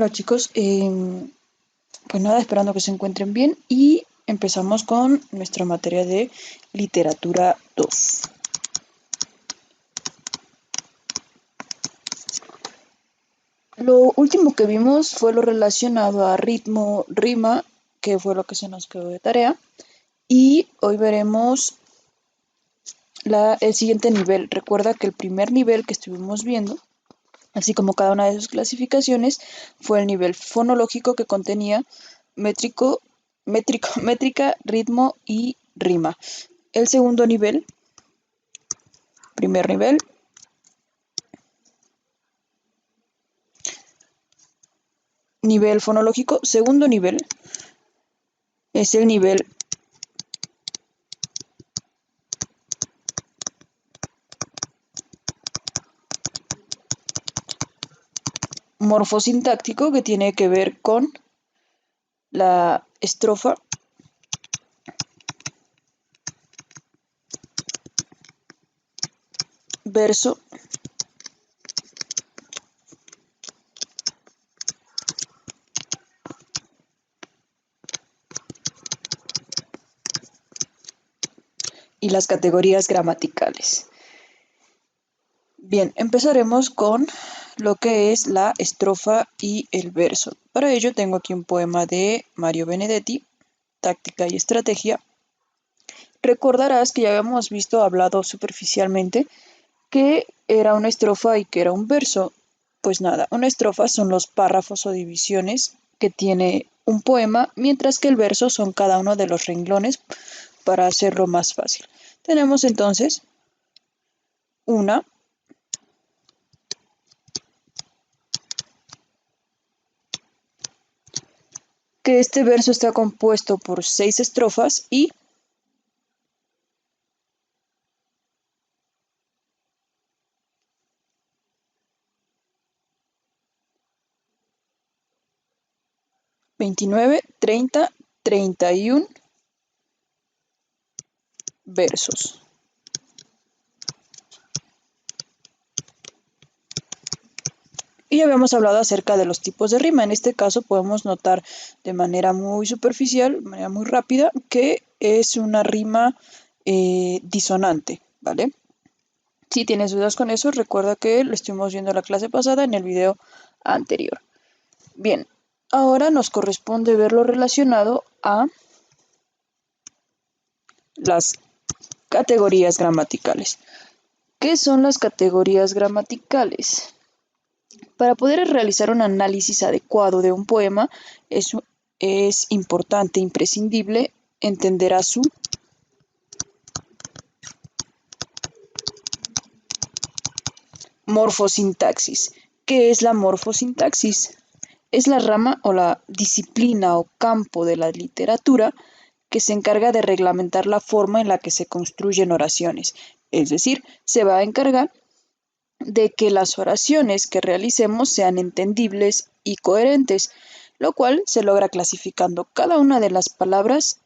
Hola chicos, pues nada, esperando que se encuentren bien y empezamos con nuestra materia de literatura 2. Lo último que vimos fue lo relacionado a ritmo, rima, que fue lo que se nos quedó de tarea, y hoy veremos el siguiente nivel. Recuerda que el primer nivel que estuvimos viendo, así como cada una de sus clasificaciones, fue el nivel fonológico que contenía métrica, ritmo y rima. El segundo nivel, primer nivel, nivel fonológico. Segundo nivel es el nivel morfosintáctico, que tiene que ver con la estrofa, verso y las categorías gramaticales. Bien, empezaremos con lo que es la estrofa y el verso. Para ello tengo aquí un poema de Mario Benedetti, Táctica y Estrategia. Recordarás que ya habíamos hablado superficialmente que era una estrofa y que era un verso. Pues nada, una estrofa son los párrafos o divisiones que tiene un poema, mientras que el verso son cada uno de los renglones para hacerlo más fácil. Tenemos entonces una, que este verso está compuesto por 6 estrofas y 29, 30, 31 versos. Y ya habíamos hablado acerca de los tipos de rima. En este caso podemos notar de manera muy superficial, de manera muy rápida, que es una rima disonante, ¿vale? Si tienes dudas con eso, recuerda que lo estuvimos viendo en la clase pasada en el video anterior. Bien, ahora nos corresponde ver lo relacionado a las categorías gramaticales. ¿Qué son las categorías gramaticales? Para poder realizar un análisis adecuado de un poema, es importante, imprescindible, entender a su morfosintaxis. ¿Qué es la morfosintaxis? Es la rama o la disciplina o campo de la literatura que se encarga de reglamentar la forma en la que se construyen oraciones. Es decir, se va a encargar de que las oraciones que realicemos sean entendibles y coherentes, lo cual se logra clasificando cada una de las palabras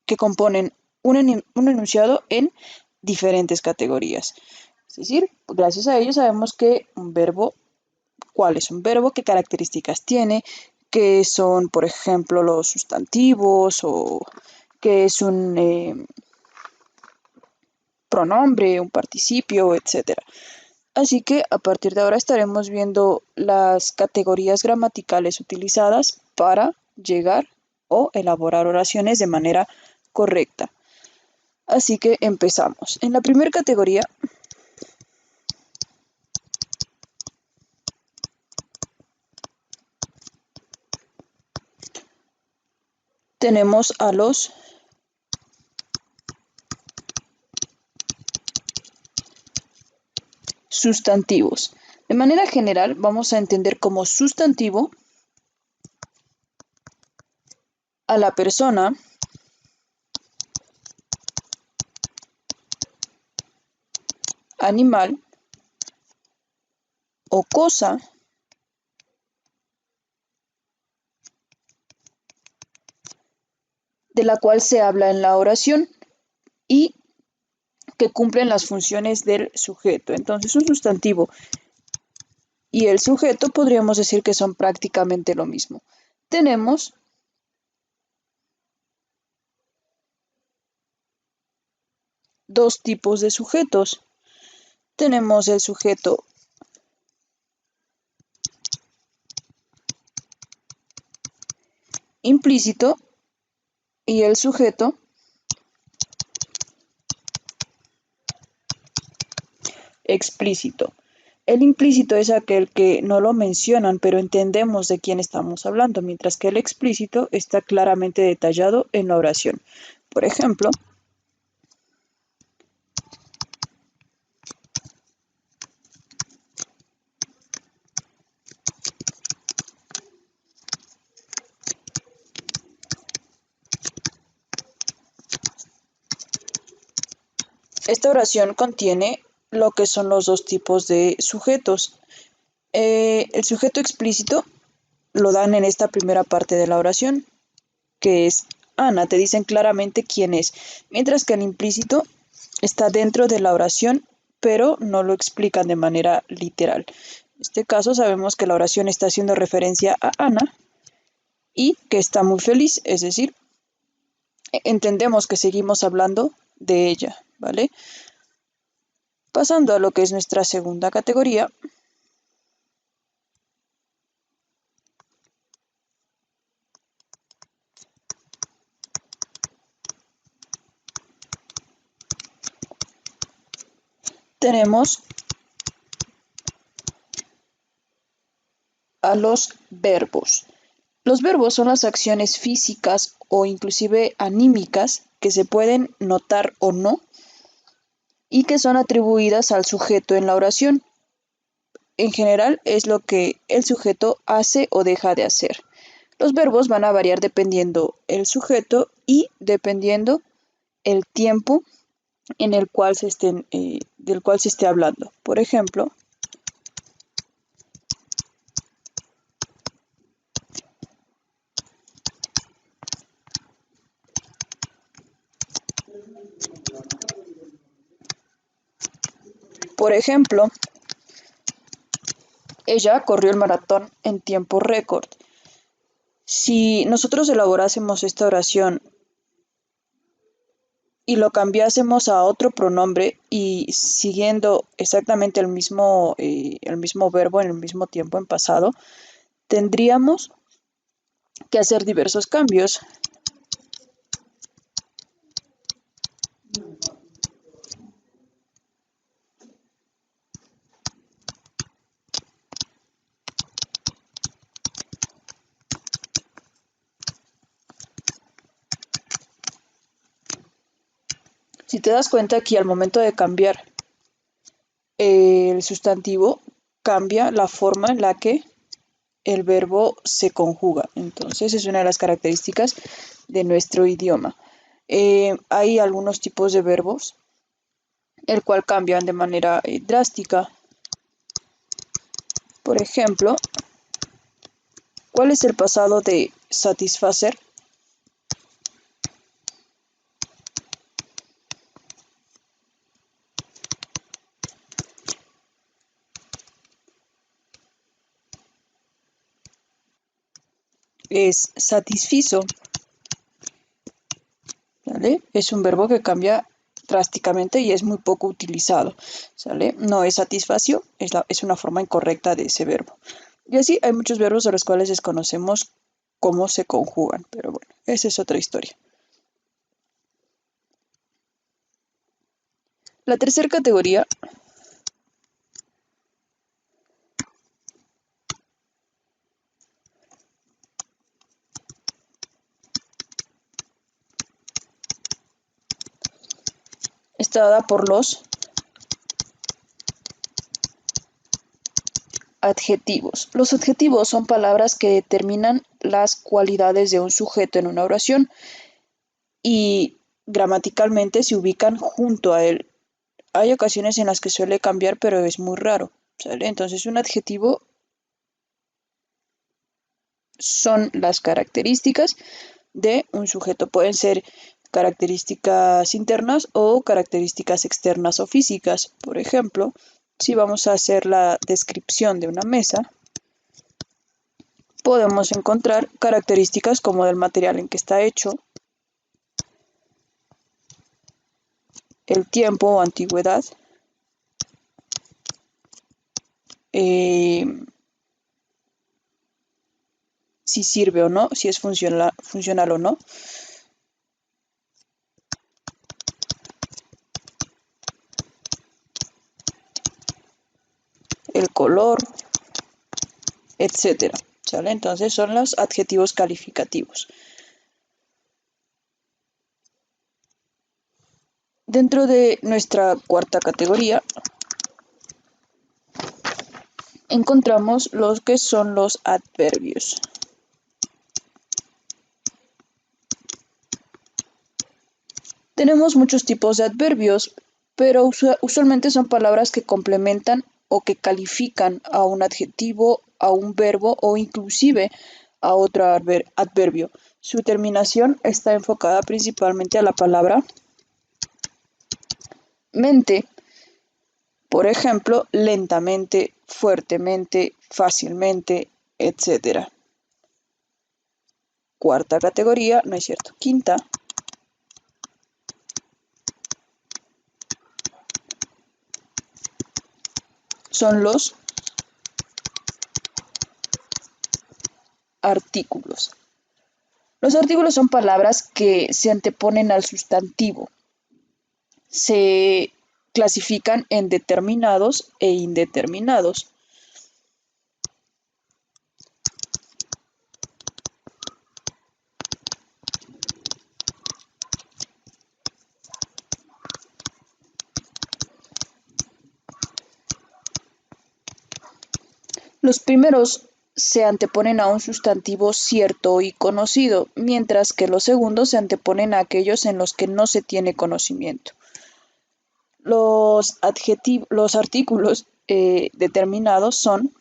que componen un enunciado en diferentes categorías. Es decir, gracias a ello sabemos que un verbo, cuál es un verbo, qué características tiene, qué son, por ejemplo, los sustantivos o qué es un pronombre, un participio, etc. Así que a partir de ahora estaremos viendo las categorías gramaticales utilizadas para llegar o elaborar oraciones de manera correcta. Así que empezamos. En la primera categoría tenemos a los sustantivos. De manera general vamos a entender como sustantivo a la persona, animal o cosa de la cual se habla en la oración y que cumplen las funciones del sujeto. Entonces, un sustantivo y el sujeto podríamos decir que son prácticamente lo mismo. Tenemos dos tipos de sujetos. Tenemos el sujeto implícito y el sujeto explícito. El implícito es aquel que no lo mencionan, pero entendemos de quién estamos hablando, mientras que el explícito está claramente detallado en la oración. Por ejemplo, esta oración contiene lo que son los dos tipos de sujetos. El sujeto explícito lo dan en esta primera parte de la oración, que es Ana, te dicen claramente quién es, mientras que el implícito está dentro de la oración, pero no lo explican de manera literal. En este caso sabemos que la oración está haciendo referencia a Ana y que está muy feliz, es decir, entendemos que seguimos hablando de ella, ¿vale? Pasando a lo que es nuestra segunda categoría, tenemos a los verbos. Los verbos son las acciones físicas o inclusive anímicas que se pueden notar o no y que son atribuidas al sujeto en la oración. En general es lo que el sujeto hace o deja de hacer. Los verbos van a variar dependiendo el sujeto y dependiendo el tiempo en el cual del cual se esté hablando. Por ejemplo, por ejemplo, ella corrió el maratón en tiempo récord. Si nosotros elaborásemos esta oración y lo cambiásemos a otro pronombre y siguiendo exactamente el mismo verbo en el mismo tiempo en pasado, tendríamos que hacer diversos cambios. Si te das cuenta aquí al momento de cambiar el sustantivo, cambia la forma en la que el verbo se conjuga. Entonces es una de las características de nuestro idioma. Hay algunos tipos de verbos, el cual cambian de manera drástica. Por ejemplo, ¿cuál es el pasado de satisfacer? Es satisfizo, ¿vale? Es un verbo que cambia drásticamente y es muy poco utilizado, ¿sale? No es satisfacio, es una forma incorrecta de ese verbo. Y así hay muchos verbos de los cuales desconocemos cómo se conjugan, pero bueno, esa es otra historia. La tercera categoría está dada por los adjetivos. Los adjetivos son palabras que determinan las cualidades de un sujeto en una oración y gramaticalmente se ubican junto a él. Hay ocasiones en las que suele cambiar, pero es muy raro, ¿sale? Entonces, un adjetivo son las características de un sujeto. Pueden ser características internas o características externas o físicas. Por ejemplo, Si vamos a hacer la descripción de una mesa, podemos encontrar características como del material en que está hecho, el tiempo o antigüedad, si sirve o no, si es funcional o no, el color, etcétera. ¿Sale? Entonces son los adjetivos calificativos. Dentro de nuestra cuarta categoría encontramos los que son los adverbios. Tenemos muchos tipos de adverbios, pero usualmente son palabras que complementan o que califican a un adjetivo, a un verbo o inclusive a otro adverbio. Su terminación está enfocada principalmente a la palabra mente. Por ejemplo, lentamente, fuertemente, fácilmente, etc. Cuarta categoría, no es cierto, quinta, son los artículos. Los artículos son palabras que se anteponen al sustantivo. Se clasifican en determinados e indeterminados. Los primeros se anteponen a un sustantivo cierto y conocido, mientras que los segundos se anteponen a aquellos en los que no se tiene conocimiento. Los artículos determinados son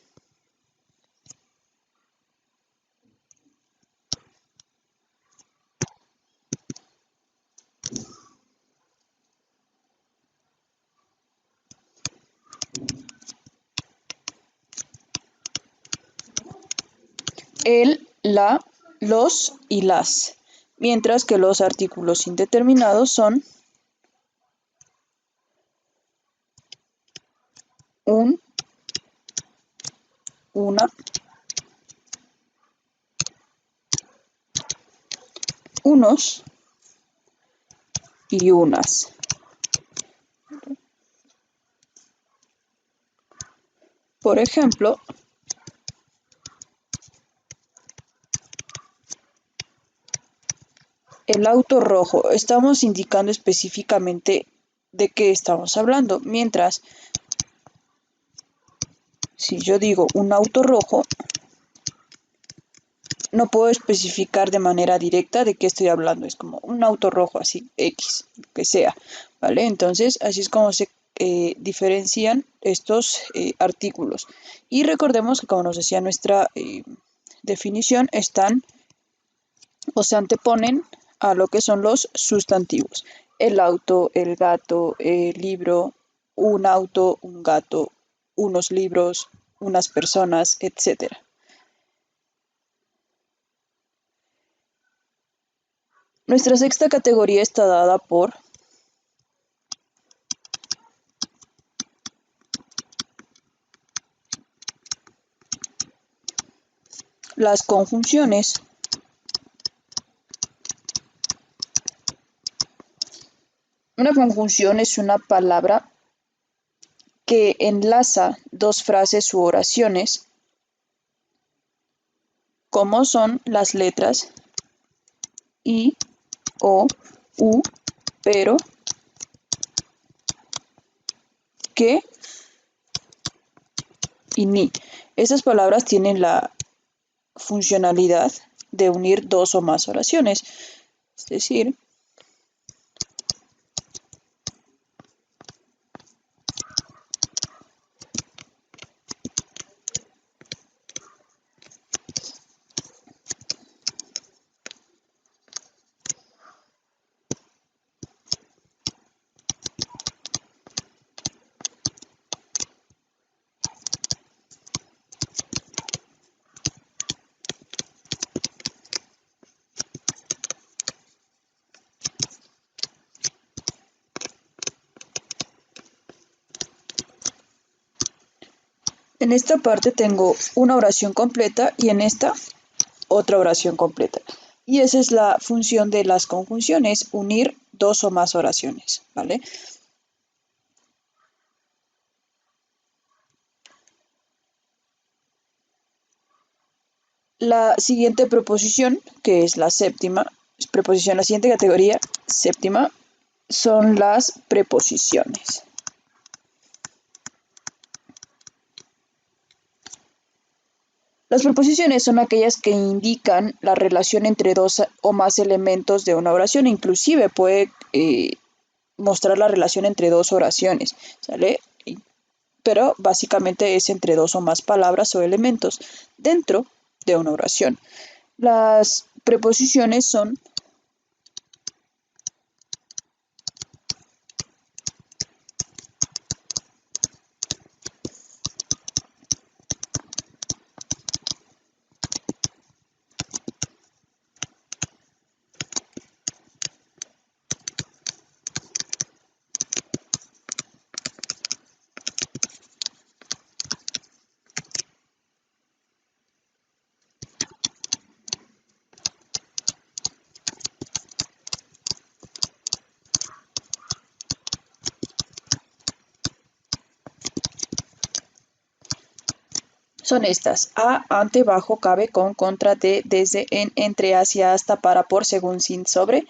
el, la, los y las, mientras que los artículos indeterminados son un, una, unos y unas. Por ejemplo, el auto rojo, estamos indicando específicamente de qué estamos hablando, mientras si yo digo un auto rojo, no puedo especificar de manera directa de qué estoy hablando, es como un auto rojo así, X, que sea, ¿vale? Entonces, así es como se diferencian estos artículos. Y recordemos que, como nos decía nuestra definición, están o se anteponen a lo que son los sustantivos. El auto, el gato, el libro, un auto, un gato, unos libros, unas personas, etc. Nuestra sexta categoría está dada por las conjunciones. Una conjunción es una palabra que enlaza dos frases u oraciones, como son las letras y, o, u, pero, que y ni. Estas palabras tienen la funcionalidad de unir dos o más oraciones, es decir, En esta parte tengo una oración completa y en esta otra oración completa. Y esa es la función de las conjunciones, unir dos o más oraciones, ¿vale? La siguiente preposición, que es la séptima, preposición, la siguiente categoría, séptima, son las preposiciones. Las preposiciones son aquellas que indican la relación entre dos o más elementos de una oración, inclusive puede mostrar la relación entre dos oraciones, ¿sale? Pero básicamente es entre dos o más palabras o elementos dentro de una oración. Las preposiciones son estas: a, ante, bajo, cabe, con, contra, de, desde, en, entre, hacia, hasta, para, por, según, sin, sobre,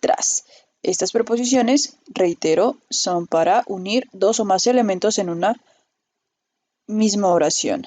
tras. Estas preposiciones, reitero, son para unir dos o más elementos en una misma oración.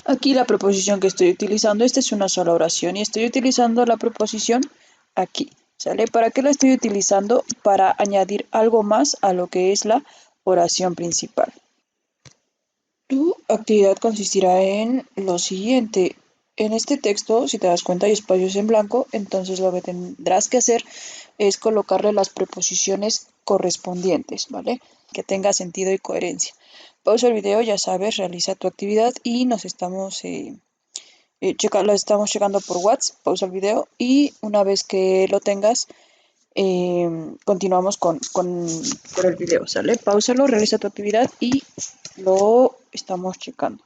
Aquí la preposición que estoy utilizando, esta es una sola oración y estoy utilizando la preposición aquí, ¿sale? ¿Para qué la estoy utilizando? Para añadir algo más a lo que es la oración principal. Tu actividad consistirá en lo siguiente. En este texto, si te das cuenta, hay espacios en blanco, entonces lo que tendrás que hacer es colocarle las preposiciones correspondientes, ¿vale? Que tenga sentido y coherencia. Pausa el video, ya sabes, realiza tu actividad y nos estamos, lo estamos checando por WhatsApp. Pausa el video y una vez que lo tengas, continuamos con el video, ¿sale? Páusalo, realiza tu actividad y lo estamos checando.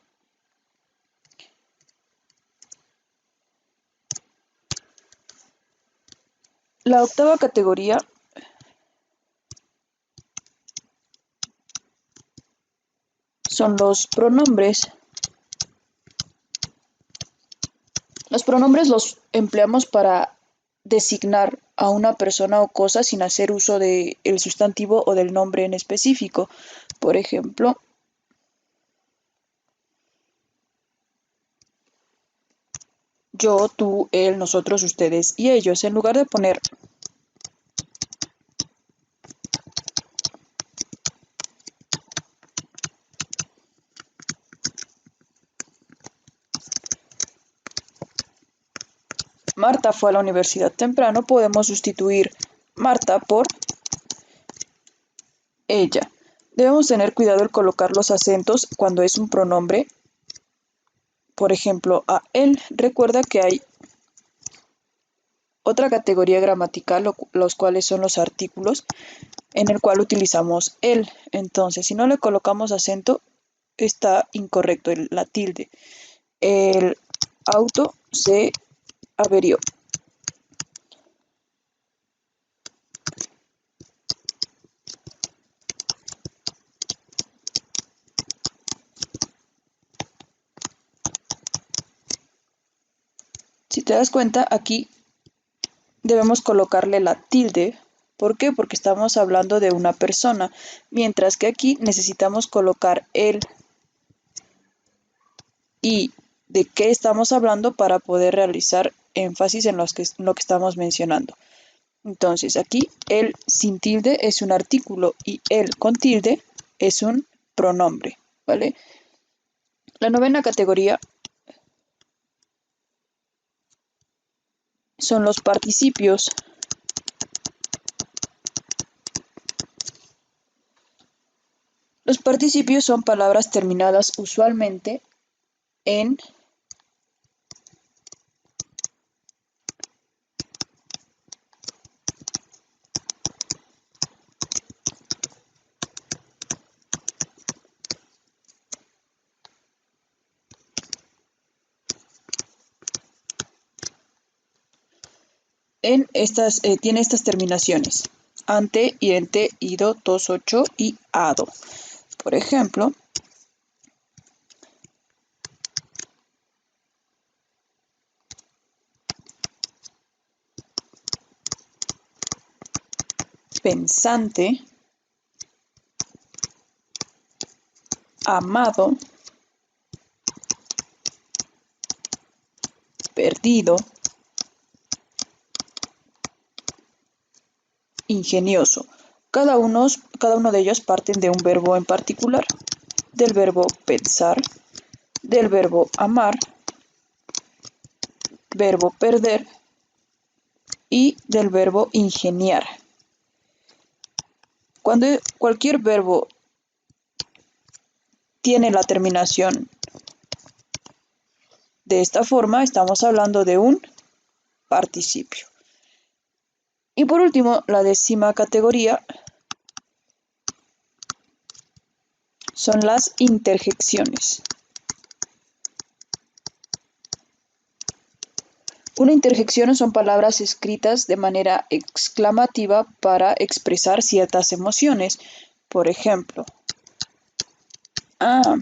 La octava categoría son los pronombres. Los pronombres los empleamos para designar a una persona o cosa sin hacer uso del sustantivo o del nombre en específico. Por ejemplo, yo, tú, él, nosotros, ustedes y ellos. En lugar de poner Marta fue a la universidad temprano, podemos sustituir Marta por ella. Debemos tener cuidado al colocar los acentos cuando es un pronombre. Por ejemplo, a él. Recuerda que hay otra categoría gramatical, los cuales son los artículos, en el cual utilizamos él. Entonces, si no le colocamos acento, está incorrecto la tilde. El auto se averió. Si te das cuenta, aquí debemos colocarle la tilde. ¿Por qué? Porque estamos hablando de una persona, mientras que aquí necesitamos colocar el y de qué estamos hablando para poder realizar énfasis en lo que estamos mencionando. Entonces, aquí el sin tilde es un artículo y el con tilde es un pronombre, ¿vale? La novena categoría son los participios. Los participios son palabras terminadas usualmente en tiene estas terminaciones: ante, iente, ido, tos, ocho y ado. Por ejemplo, pensante, amado, perdido, ingenioso. Cada uno de ellos parten de un verbo en particular, del verbo pensar, del verbo amar, verbo perder y del verbo ingeniar. Cuando cualquier verbo tiene la terminación de esta forma, estamos hablando de un participio. Y por último, la décima categoría son las interjecciones. Una interjección son palabras escritas de manera exclamativa para expresar ciertas emociones. Por ejemplo, ah,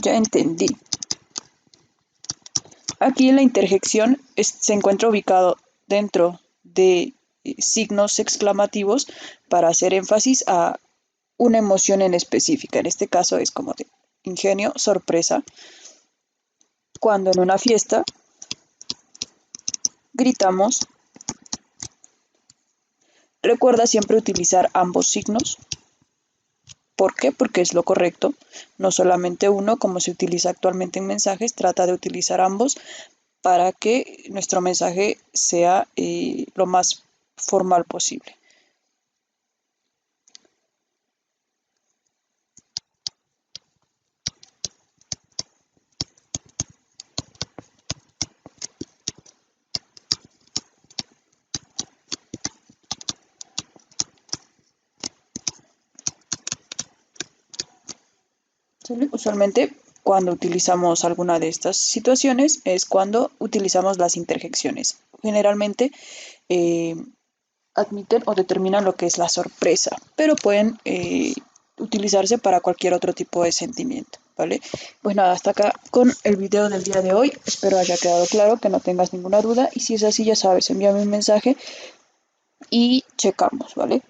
ya entendí. Aquí la interjección se encuentra ubicado dentro de signos exclamativos para hacer énfasis a una emoción en específica. En este caso es como de ingenio, sorpresa. Cuando en una fiesta gritamos, recuerda siempre utilizar ambos signos. ¿Por qué? Porque es lo correcto. No solamente uno, como se utiliza actualmente en mensajes, trata de utilizar ambos para que nuestro mensaje sea lo más formal posible. ¿Sale? Usualmente cuando utilizamos alguna de estas situaciones es cuando utilizamos las interjecciones. Generalmente admiten o determinan lo que es la sorpresa, pero pueden utilizarse para cualquier otro tipo de sentimiento, ¿vale? Pues nada, hasta acá con el video del día de hoy. Espero haya quedado claro, que no tengas ninguna duda, y si es así, ya sabes, envíame un mensaje y checamos, ¿vale?